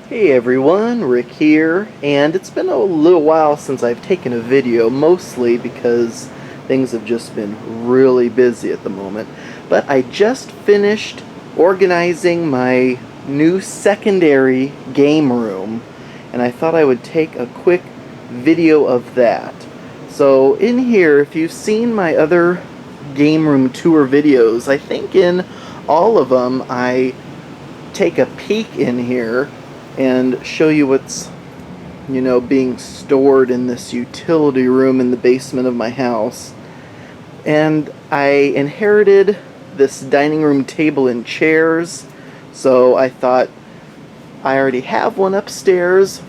Hey everyone, Rick here, and it's been a little while since I've taken a video, mostly because things have just been really busy at the moment. But I just finished organizing my new secondary game room, and I thought I would take a quick video of that. So in here, if you've seen my other game room tour videos, I think in all of them I take a peek in here and show you what's, being stored in this utility room in the basement of my house. And I inherited this dining room table and chairs, so I thought I already have one upstairs,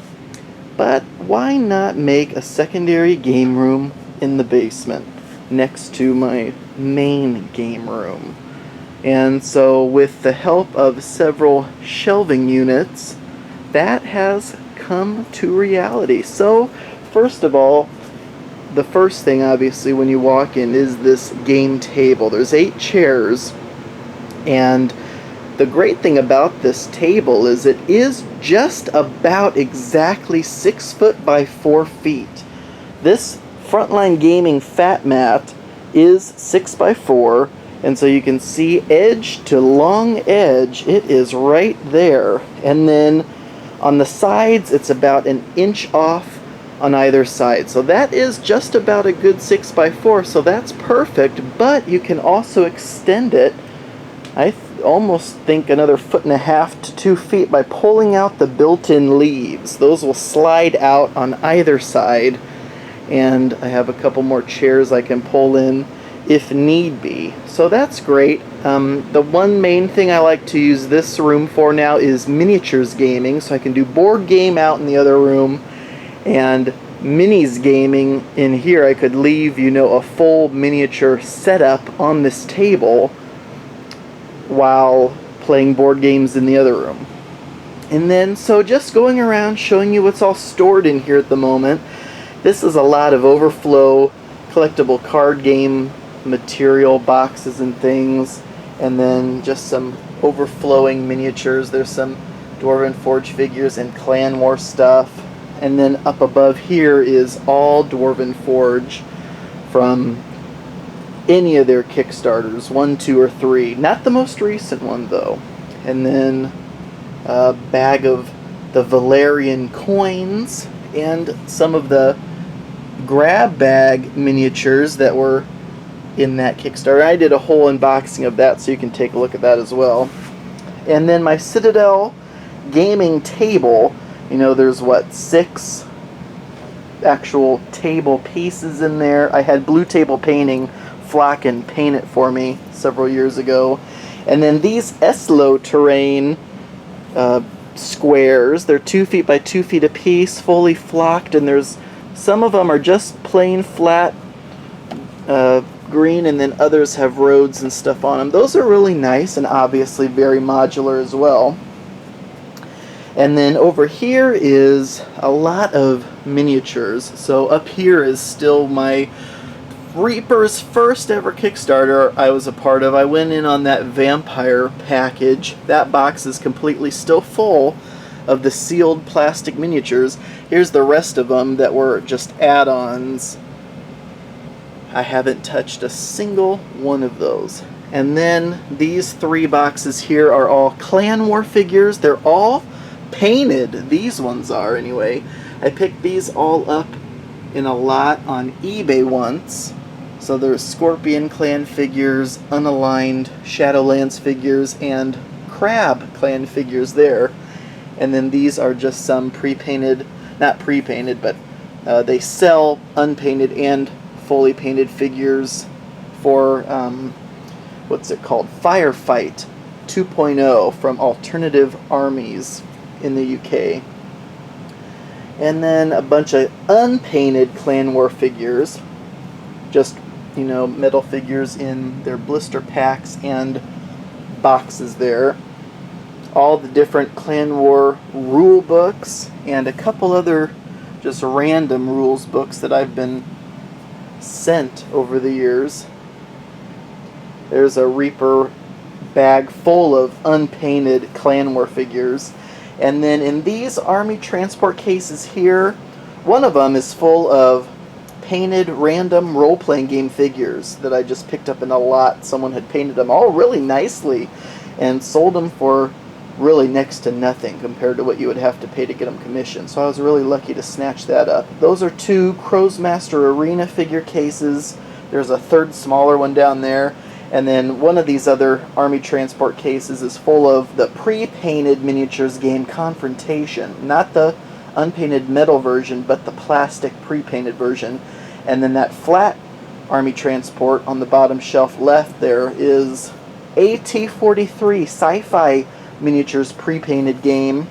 but why not make a secondary game room in the basement next to my main game room? And so with the help of several shelving units, that has come to reality. So, first of all, the first thing, obviously, when you walk in is this game table. There's 8 chairs, and the great thing about this table is it is just about exactly 6 foot by 4 feet. This Frontline Gaming Fat Mat is 6 by 4, and so you can see edge to long edge, it is right there. And then on the sides, it's about an inch off on either side. So that is just about a good 6 by 4, so that's perfect, but you can also extend it, I almost think another 1.5 to 2 feet by pulling out the built-in leaves. Those will slide out on either side, and I have a couple more chairs I can pull in if need be. So that's great. The one main thing I like to use this room for now is miniatures gaming, so I can do board game out in the other room, and minis gaming in here. I could leave, a full miniature setup on this table while playing board games in the other room. And then, so just going around showing you what's all stored in here at the moment. This is a lot of overflow collectible card game material, boxes and things, and then just some overflowing miniatures. There's some Dwarven Forge figures and Clan War stuff, and then up above here is all Dwarven Forge from any of their Kickstarters, 1, 2, or 3. Not the most recent one though. And then a bag of the Valerian coins and some of the grab bag miniatures that were in that Kickstarter. I did a whole unboxing of that, so you can take a look at that as well. And then my Citadel gaming table, there's 6 actual table pieces in there. I had Blue Table Painting Flocken paint it for me several years ago. And then these Eslo terrain squares, they're 2 feet by 2 feet a piece, fully flocked, and there's some of them are just plain flat green, and then others have roads and stuff on them. Those are really nice and obviously very modular as well. And then over here is a lot of miniatures. So up here is still my Reaper's first ever Kickstarter I was a part of. I went in on that vampire package. That box is completely still full of the sealed plastic miniatures. Here's the rest of them that were just add-ons. I haven't touched a single one of those. And then these 3 boxes here are all Clan War figures. They're all painted. These ones are, anyway. I picked these all up in a lot on eBay once. So there's Scorpion Clan figures, Unaligned Shadowlands figures, and Crab Clan figures there. And then these are just some pre-painted, not pre-painted, but they sell unpainted and fully painted figures for, what's it called? Firefight 2.0 from Alternative Armies in the UK. And then a bunch of unpainted Clan War figures, just, metal figures in their blister packs and boxes there. All the different Clan War rule books, and a couple other just random rules books that I've been sent over the years. There's a Reaper bag full of unpainted Clan War figures. And then in these Army transport cases here, one of them is full of painted random role-playing game figures that I just picked up in a lot. Someone had painted them all really nicely and sold them for really next to nothing compared to what you would have to pay to get them commissioned. So I was really lucky to snatch that up. Those are 2 Crow's Master Arena figure cases. There's a third smaller one down there. And then one of these other Army transport cases is full of the pre-painted miniatures game Confrontation. Not the unpainted metal version, but the plastic pre-painted version. And then that flat Army transport on the bottom shelf left there is AT-43 Sci-Fi miniatures pre-painted game.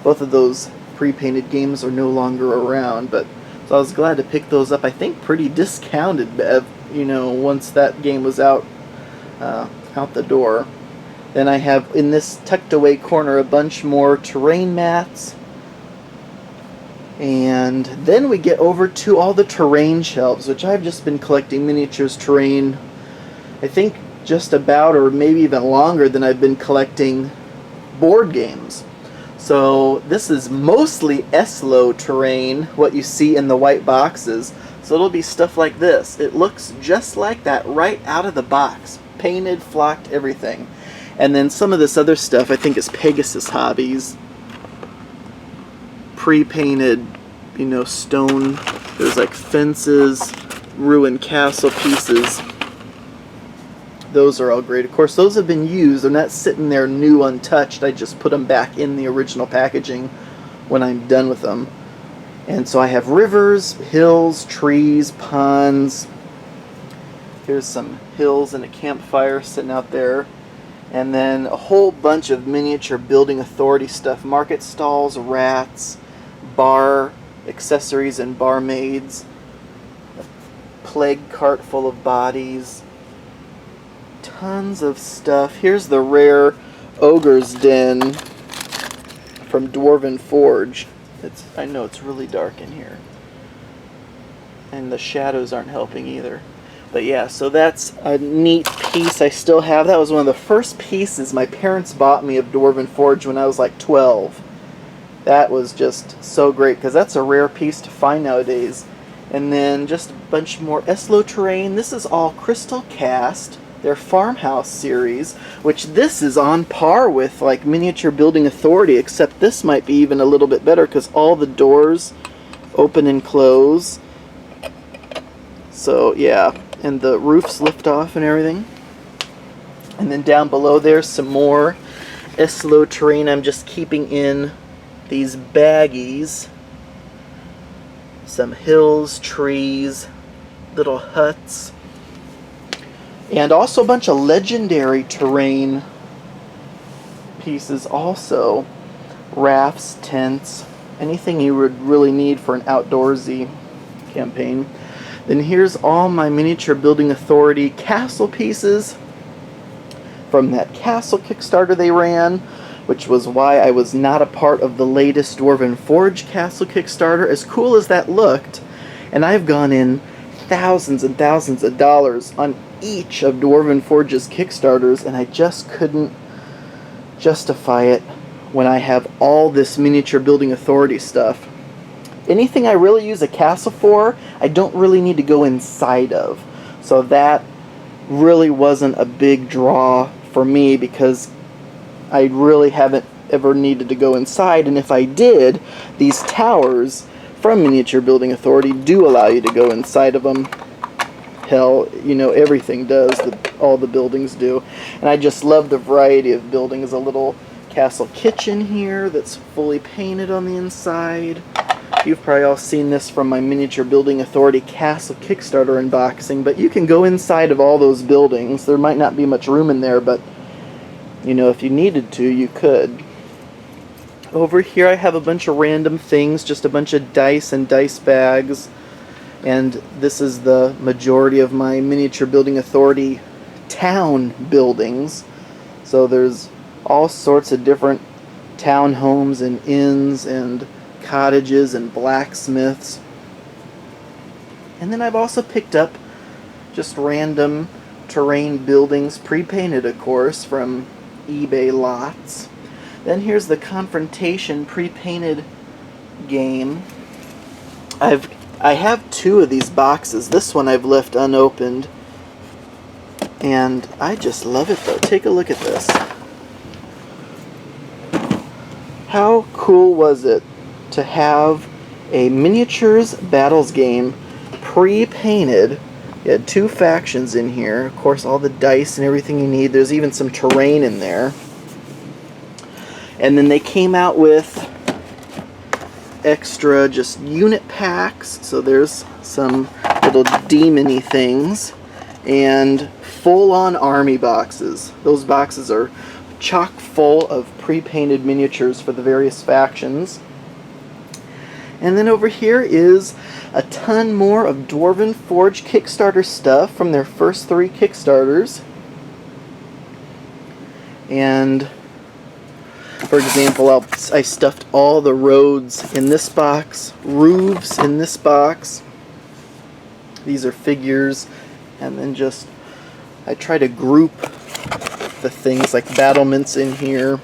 Both of those pre-painted games are no longer around, but so I was glad to pick those up. I think pretty discounted, once that game was out the door. Then I have in this tucked away corner a bunch more terrain mats. And then we get over to all the terrain shelves, which I've just been collecting miniatures terrain, I think just about, or maybe even longer than I've been collecting board games. So this is mostly ESLO terrain, what you see in the white boxes. So it'll be stuff like this. It looks just like that right out of the box. Painted, flocked, everything. And then some of this other stuff, I think it's Pegasus Hobbies. Pre-painted, stone. There's like fences, ruined castle pieces. Those are all great. Of course, those have been used. They're not sitting there new, untouched. I just put them back in the original packaging when I'm done with them. And so I have rivers, hills, trees, ponds. Here's some hills and a campfire sitting out there. And then a whole bunch of miniature building authority stuff. Market stalls, rats, bar accessories and barmaids. A plague cart full of bodies. Tons of stuff. Here's the rare Ogre's Den from Dwarven Forge. I know it's really dark in here. And the shadows aren't helping either. But yeah, so that's a neat piece I still have. That was one of the first pieces my parents bought me of Dwarven Forge when I was like 12. That was just so great, because that's a rare piece to find nowadays. And then just a bunch more ESLO terrain. This is all Crystal Cast, their Farmhouse series, which this is on par with like Miniature Building Authority, except this might be even a little bit better because all the doors open and close. So yeah, and the roofs lift off and everything. And then down below there's some more ESLO terrain I'm just keeping in these baggies. Some hills, trees, little huts. And also a bunch of legendary terrain pieces also. Rafts, tents, anything you would really need for an outdoorsy campaign. Then here's all my Miniature Building Authority castle pieces from that castle Kickstarter they ran, which was why I was not a part of the latest Dwarven Forge castle Kickstarter, as cool as that looked. And I've gone in thousands and thousands of dollars on each of Dwarven Forge's Kickstarters, and I just couldn't justify it when I have all this Miniature Building Authority stuff. Anything I really use a castle for, I don't really need to go inside of. So that really wasn't a big draw for me, because I really haven't ever needed to go inside, and if I did, these towers from Miniature Building Authority do allow you to go inside of them. Hell, everything does, all the buildings do. And I just love the variety of buildings. A little castle kitchen here that's fully painted on the inside. You've probably all seen this from my Miniature Building Authority Castle Kickstarter unboxing, but you can go inside of all those buildings. There might not be much room in there, but if you needed to, you could. Over here I have a bunch of random things, just a bunch of dice and dice bags. And this is the majority of my Miniature Building Authority town buildings. So there's all sorts of different townhomes and inns and cottages and blacksmiths. And then I've also picked up just random terrain buildings, pre-painted of course, from eBay lots. Then here's the Confrontation pre-painted game. I have 2 of these boxes. This one I've left unopened, and I just love it though. Take a look at this. How cool was it to have a miniatures battles game pre-painted? You had 2 factions in here. Of course, all the dice and everything you need. There's even some terrain in there. And then they came out with extra just unit packs. So there's some little demon-y things. And full-on army boxes. Those boxes are chock full of pre-painted miniatures for the various factions. And then over here is a ton more of Dwarven Forge Kickstarter stuff from their first 3 Kickstarters. And for example, I stuffed all the roads in this box, roofs in this box. These are figures, and then just I try to group the things like battlements in here.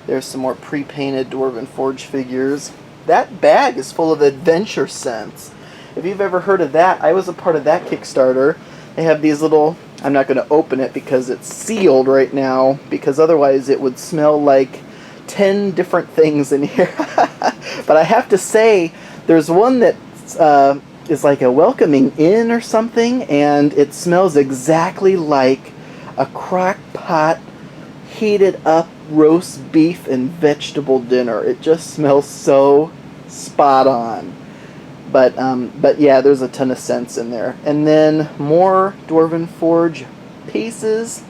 There's some more pre-painted Dwarven Forge figures. That bag is full of Adventure Scents. If you've ever heard of that, I was a part of that Kickstarter. They have these little, I'm not going to open it because it's sealed right now, because otherwise it would smell like 10 different things in here. But I have to say, there's one that is like a welcoming inn or something, and it smells exactly like a crock pot heated up roast beef and vegetable dinner. It just smells so spot on. But yeah, there's a ton of scents in there. And then more Dwarven Forge pieces.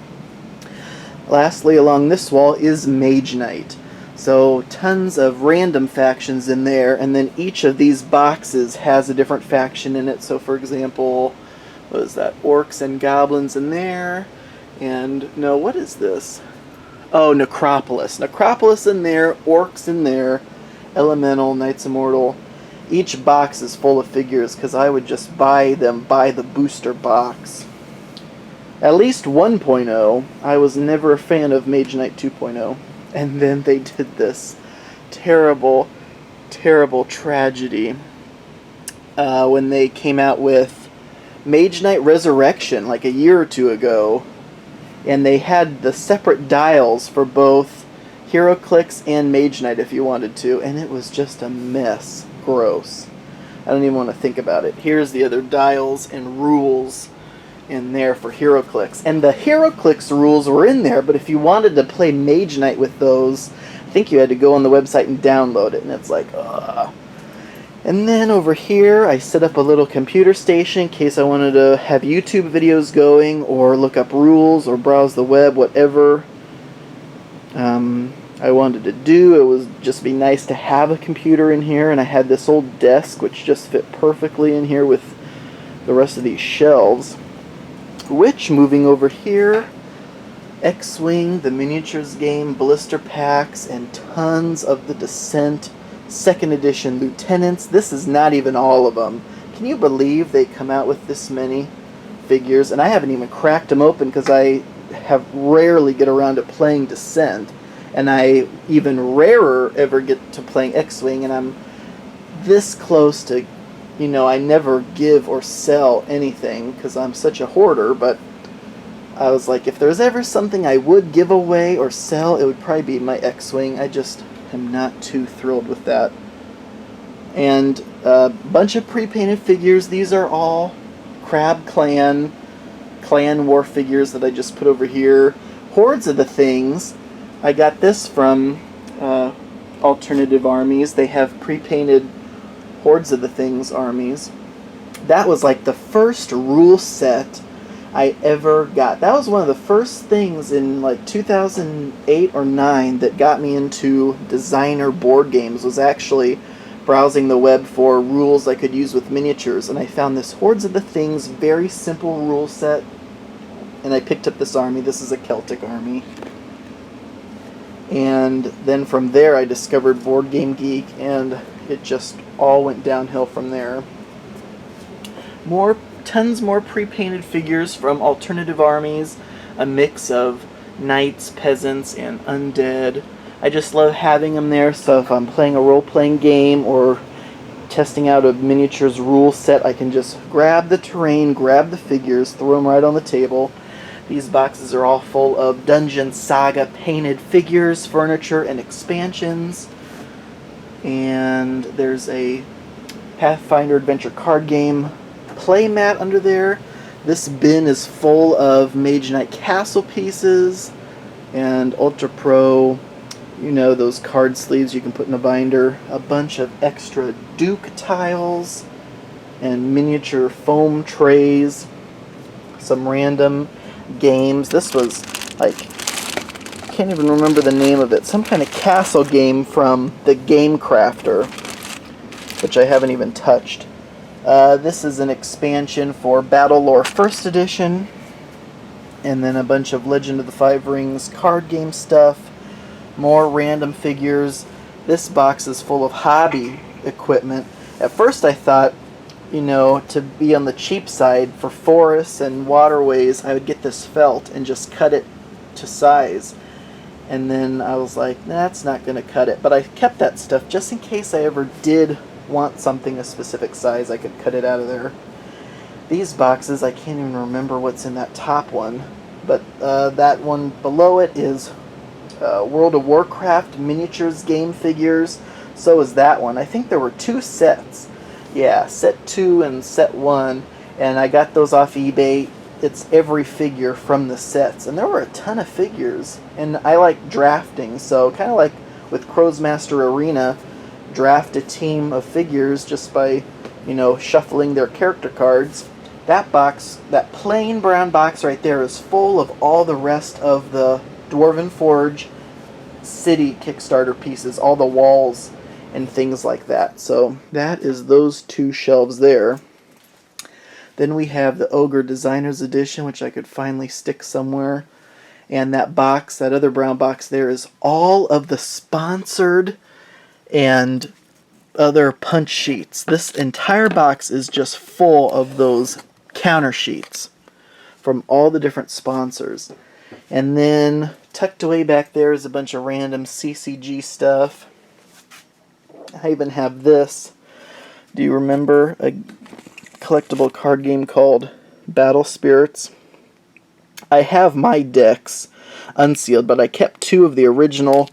Lastly, along this wall is Mage Knight. So tons of random factions in there, and then each of these boxes has a different faction in it. So for example, what is that? Orcs and Goblins in there. And no, what is this? Oh, Necropolis. Necropolis in there, Orcs in there, Elemental, Knights Immortal. Each box is full of figures because I would just buy them by the booster box. At least 1.0. I was never a fan of Mage Knight 2.0. And then they did this terrible, terrible tragedy when they came out with Mage Knight Resurrection like a year or 2 ago. And they had the separate dials for both HeroClix and Mage Knight if you wanted to, and it was just a mess. Gross. I don't even want to think about it. Here's the other dials and rules in there for HeroClix. And the HeroClix rules were in there, but if you wanted to play Mage Knight with those, I think you had to go on the website and download it, and it's like, ugh. And then over here, I set up a little computer station in case I wanted to have YouTube videos going, or look up rules, or browse the web, whatever I wanted to do. It would just be nice to have a computer in here, and I had this old desk which just fit perfectly in here with the rest of these shelves. Which, moving over here, X-Wing, the miniatures game, blister packs, and tons of the Descent 2nd edition lieutenants. This is not even all of them. Can you believe they come out with this many figures? And I haven't even cracked them open because I have rarely get around to playing Descent, and I even rarer ever get to playing X-Wing, and I'm this close to, you know, I never give or sell anything because I'm such a hoarder, but I was like, if there's ever something I would give away or sell, it would probably be my X-Wing. I'm not too thrilled with that. And a bunch of pre-painted figures. These are all Crab Clan War figures that I just put over here. Hordes of the Things. I got this from Alternative Armies. They have pre-painted Hordes of the Things armies. That was like the first rule set I ever got. That was one of the first things in like 2008 or 9 that got me into designer board games, was actually browsing the web for rules I could use with miniatures, and I found this Hordes of the Things very simple rule set, and I picked up this army. This is a Celtic army. And then from there I discovered Board Game Geek, and it just all went downhill from there. Tons more pre-painted figures from Alternative Armies, a mix of knights, peasants, and undead. I just love having them there, so if I'm playing a role-playing game or testing out a miniatures rule set, I can just grab the terrain, grab the figures, throw them right on the table. These boxes are all full of Dungeon Saga painted figures, furniture, and expansions. And there's a Pathfinder Adventure card game playmat under there. This bin is full of Mage Knight Castle pieces and Ultra Pro, you know, those card sleeves you can put in a binder. A bunch of extra Duke tiles and miniature foam trays. Some random games. This was like, I can't even remember the name of it. Some kind of castle game from the Game Crafter, which I haven't even touched. This is an expansion for Battle Lore First Edition. And then a bunch of Legend of the Five Rings card game stuff. More random figures. This box is full of hobby equipment. At first I thought, you know, to be on the cheap side for forests and waterways, I would get this felt and just cut it to size. And then I was like, that's not going to cut it. But I kept that stuff just in case I ever did want something a specific size, I could cut it out of there. These boxes, I can't even remember what's in that top one. But that one below it is World of Warcraft miniatures game figures. So is that one. I think there were 2 sets. Yeah, set 2 and set 1. And I got those off eBay. It's every figure from the sets. And there were a ton of figures. And I like drafting. So kind of like with Crow's Master Arena, draft a team of figures just by, you know, shuffling their character cards. That box, that plain brown box right there, is full of all the rest of the Dwarven Forge city Kickstarter pieces, all the walls and things like that. So that is those 2 shelves there. Then we have the Ogre Designers Edition, which I could finally stick somewhere. And that box, that other brown box there, is all of the sponsored and other punch sheets. This entire box is just full of those counter sheets from all the different sponsors. And then tucked away back there is a bunch of random CCG stuff. I even have this. Do you remember a collectible card game called Battle Spirits? I have my decks unsealed, but I kept 2 of the original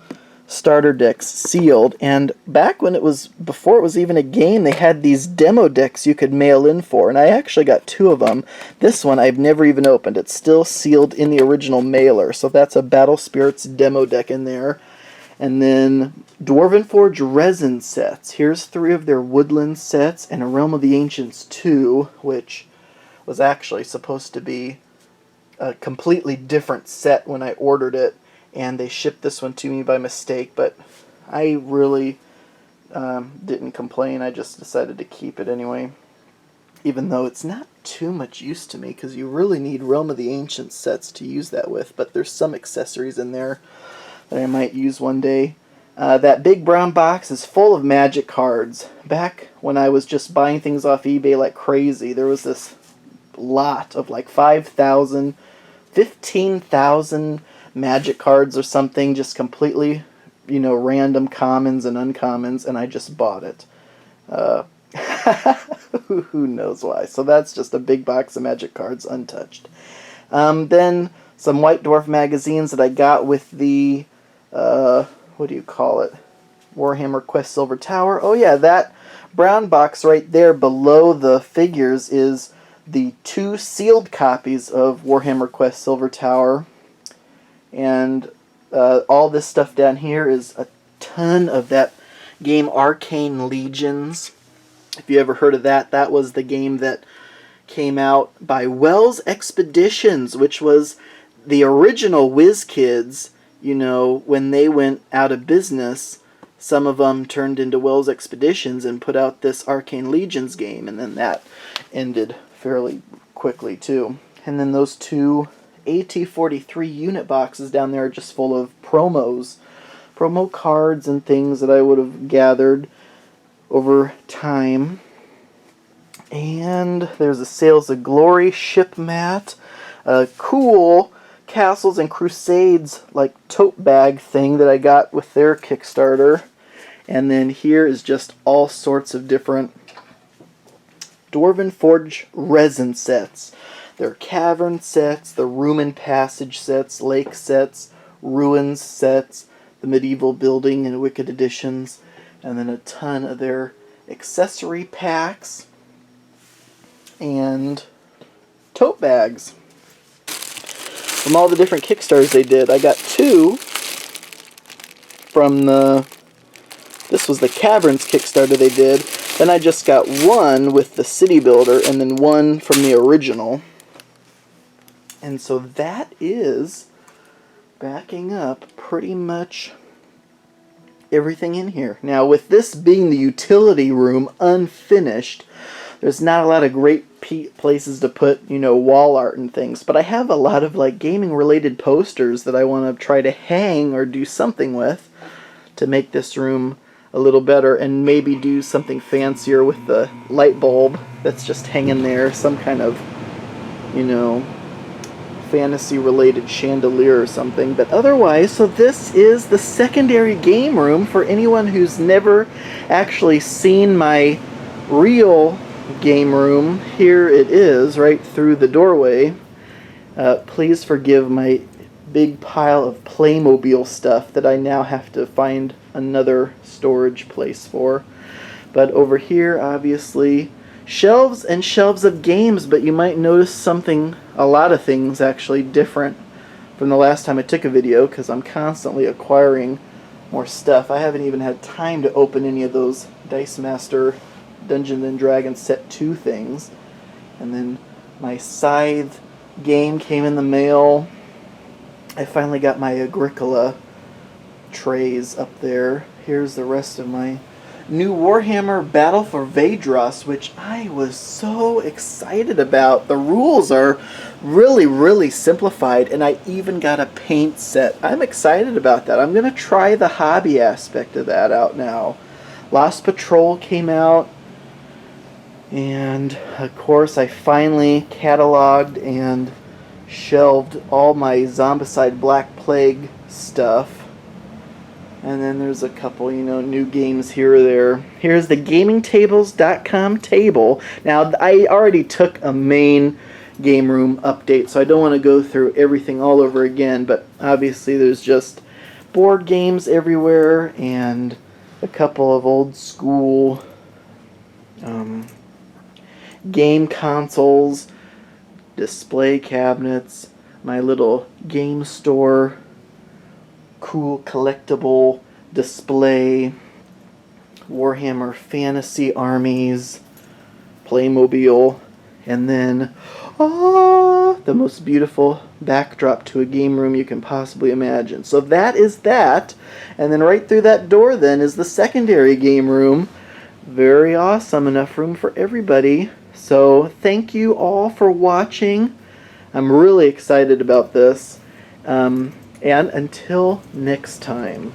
starter decks sealed, and back when it was, before it was even a game, they had these demo decks you could mail in for, and I actually got 2 of them. This one I've never even opened. It's still sealed in the original mailer, so that's a Battle Spirits demo deck in there. And then Dwarven Forge resin sets. Here's 3 of their woodland sets, and a Realm of the Ancients 2, which was actually supposed to be a completely different set when I ordered it, and they shipped this one to me by mistake, but I really didn't complain. I just decided to keep it anyway, even though it's not too much use to me, because you really need Realm of the Ancients sets to use that with, but there's some accessories in there that I might use one day. That big brown box is full of Magic cards. Back when I was just buying things off eBay like crazy, there was this lot of like 5,000, 15,000 Magic cards or something, just completely, you know, random commons and uncommons, and I just bought it. Who knows why? So that's just a big box of Magic cards untouched. Then some White Dwarf magazines that I got with the, what do you call it? Warhammer Quest Silver Tower. Oh yeah, that brown box right there below the figures is the 2 sealed copies of Warhammer Quest Silver Tower. And all this stuff down here is a ton of that game Arcane Legions. If you ever heard of that, that was the game that came out by Wells Expeditions, which was the original WizKids. You know, when they went out of business, some of them turned into Wells Expeditions and put out this Arcane Legions game, and then that ended fairly quickly too. And then those 2 AT-43 unit boxes down there are just full of promos. Promo cards and things that I would have gathered over time. And there's a Sales of Glory ship mat. A cool Castles and Crusades like tote bag thing that I got with their Kickstarter. And then here is just all sorts of different Dwarven Forge resin sets. There are cavern sets, the room and passage sets, lake sets, ruins sets, the medieval building and Wicked editions, and then a ton of their accessory packs and tote bags from all the different Kickstarters they did. I got 2 from this was the Caverns Kickstarter they did. Then I just got 1 with the City Builder, and then 1 from the original. And so that is backing up pretty much everything in here. Now, with this being the utility room unfinished, there's not a lot of great places to put, wall art and things. But I have a lot of like gaming related posters that I want to try to hang or do something with to make this room a little better, and maybe do something fancier with the light bulb that's just hanging there, some kind of, fantasy related chandelier or something. But otherwise, so this is the secondary game room for anyone who's never actually seen my real game room. Here it is, right through the doorway. Please forgive my big pile of Playmobil stuff that I now have to find another storage place for. But over here, obviously, shelves and shelves of games, but you might notice a lot of things actually different from the last time I took a video, because I'm constantly acquiring more stuff. I haven't even had time to open any of those Dice Master Dungeons & Dragons Set 2 things. And then my Scythe game came in the mail. I finally got my Agricola trays up there. Here's the rest of my new Warhammer Battle for Vadros, which I was so excited about. The rules are really, really simplified, and I even got a paint set. I'm excited about that. I'm going to try the hobby aspect of that out now. Lost Patrol came out, and of course I finally cataloged and shelved all my Zombicide Black Plague stuff. And then there's a couple, new games here or there. Here's the GamingTables.com table. Now, I already took a main game room update, so I don't want to go through everything all over again, but obviously there's just board games everywhere and a couple of old school game consoles, display cabinets, my little game store, cool collectible display, Warhammer Fantasy Armies, Playmobil, and then the most beautiful backdrop to a game room you can possibly imagine. So that is that, and then right through that door then is the secondary game room. Very awesome, enough room for everybody. So thank you all for watching. I'm really excited about this. And until next time.